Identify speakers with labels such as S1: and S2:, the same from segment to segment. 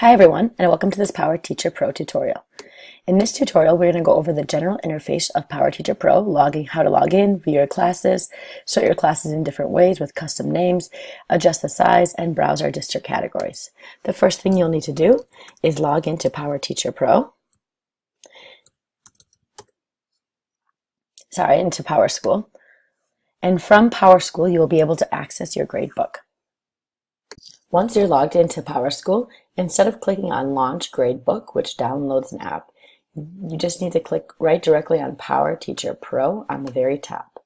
S1: Hi everyone, and welcome to this PowerTeacher Pro tutorial. In this tutorial, we're going to go over the general interface of PowerTeacher Pro, how to log in, view your classes, sort your classes in different ways with custom names, adjust the size, and browse our district categories. The first thing you'll need to do is log into PowerTeacher Pro, into PowerSchool. And from PowerSchool, you will be able to access your gradebook. Once you're logged into PowerSchool, instead of clicking on Launch Gradebook, which downloads an app, you just need to click right directly on PowerTeacher Pro on the very top.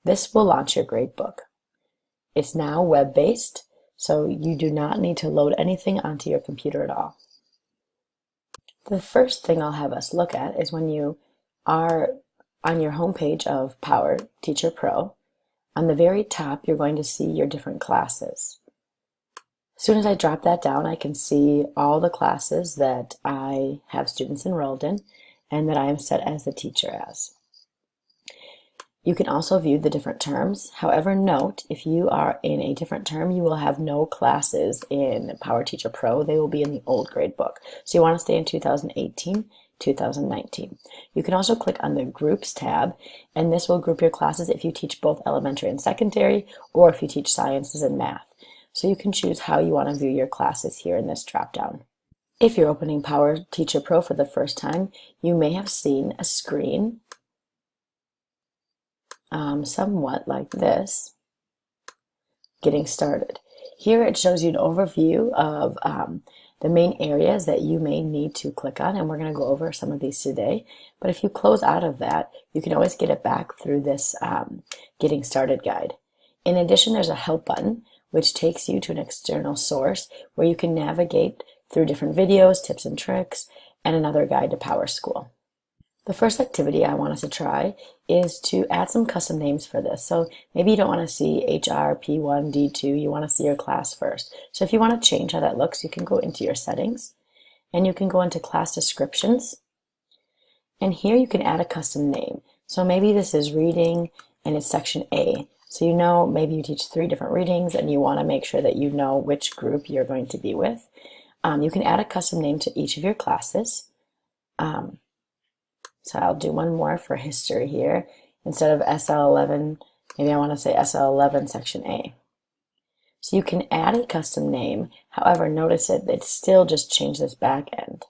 S1: This will launch your gradebook. It's now web-based, so you do not need to load anything onto your computer at all. The first thing I'll have us look at is when you are on your home page of PowerTeacher Pro. On the very top, you're going to see your different classes. As soon as I drop that down, I can see all the classes that I have students enrolled in and that I am set as the teacher as. You can also view the different terms. However, note, if you are in a different term, you will have no classes in PowerTeacher Pro. They will be in the old gradebook. So you want to stay in 2018, 2019. You can also click on the Groups tab, and this will group your classes if you teach both elementary and secondary, or if you teach sciences and math. So you can choose how you want to view your classes here in this drop-down. If you're opening PowerTeacher Pro for the first time, you may have seen a screen somewhat like this, getting started. Here it shows you an overview of the main areas that you may need to click on, and we're going to go over some of these today. But if you close out of that, you can always get it back through this Getting Started guide. In addition, there's a Help button, which takes you to an external source where you can navigate through different videos, tips and tricks, and another guide to PowerSchool. The first activity I want us to try is to add some custom names for this. So maybe you don't want to see HR, P1, D2, you want to see your class first. So if you want to change how that looks, you can go into your settings and you can go into class descriptions. And here you can add a custom name. So maybe this is reading and it's section A. So you know maybe you teach 3 different readings and you want to make sure that you know which group you're going to be with. You can add a custom name to each of your classes. So I'll do one more for history here. Instead of SL11, maybe I want to say SL11 section A. So you can add a custom name. However, notice it still just changed this back end.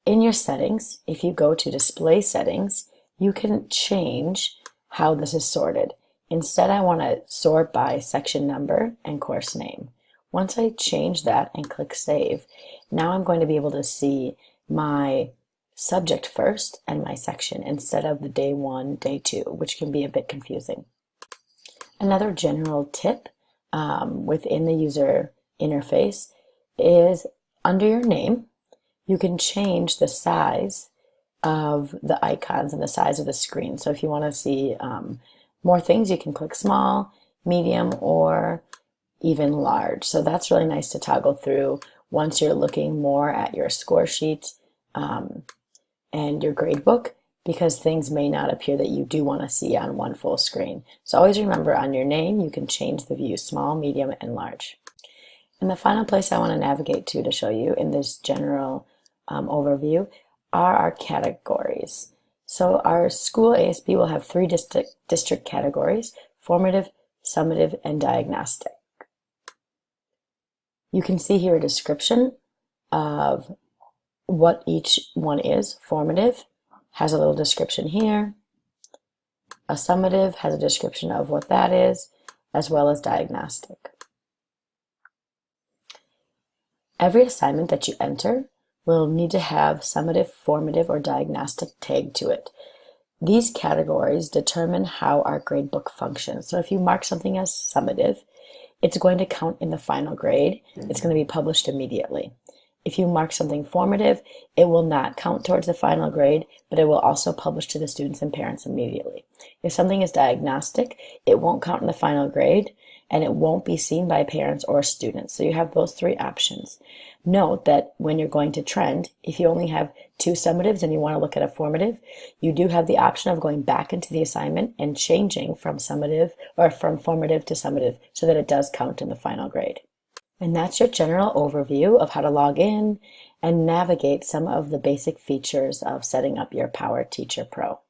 S1: In your settings, if you go to display settings, you can change how this is sorted. Instead, I want to sort by section number and course name. Once I change that and click Save, now I'm going to be able to see my subject first and my section instead of the day 1, day 2, which can be a bit confusing. Another general tip within the user interface is under your name, you can change the size of the icons and the size of the screen. So if you want to see more things, you can click small, medium, or even large. So that's really nice to toggle through once you're looking more at your score sheet and your gradebook, because things may not appear that you do want to see on one full screen. So always remember, on your name, you can change the view small, medium, and large. And the final place I want to navigate to show you in this general overview are our categories. So our school ASB will have 3 district categories: formative, summative, and diagnostic. You can see here a description of what each one is. Formative has a little description here. A summative has a description of what that is, as well as diagnostic. Every assignment that you enter will need to have summative, formative, or diagnostic tagged to it. These categories determine how our gradebook functions. So if you mark something as summative, it's going to count in the final grade. It's going to be published immediately. If you mark something formative, it will not count towards the final grade, but it will also publish to the students and parents immediately. If something is diagnostic, it won't count in the final grade, and it won't be seen by parents or students. So you have those 3 options. Note that when you're going to trend, if you only have 2 summatives and you want to look at a formative, you do have the option of going back into the assignment and changing from summative or from formative to summative so that it does count in the final grade. And that's your general overview of how to log in and navigate some of the basic features of setting up your PowerTeacher Pro.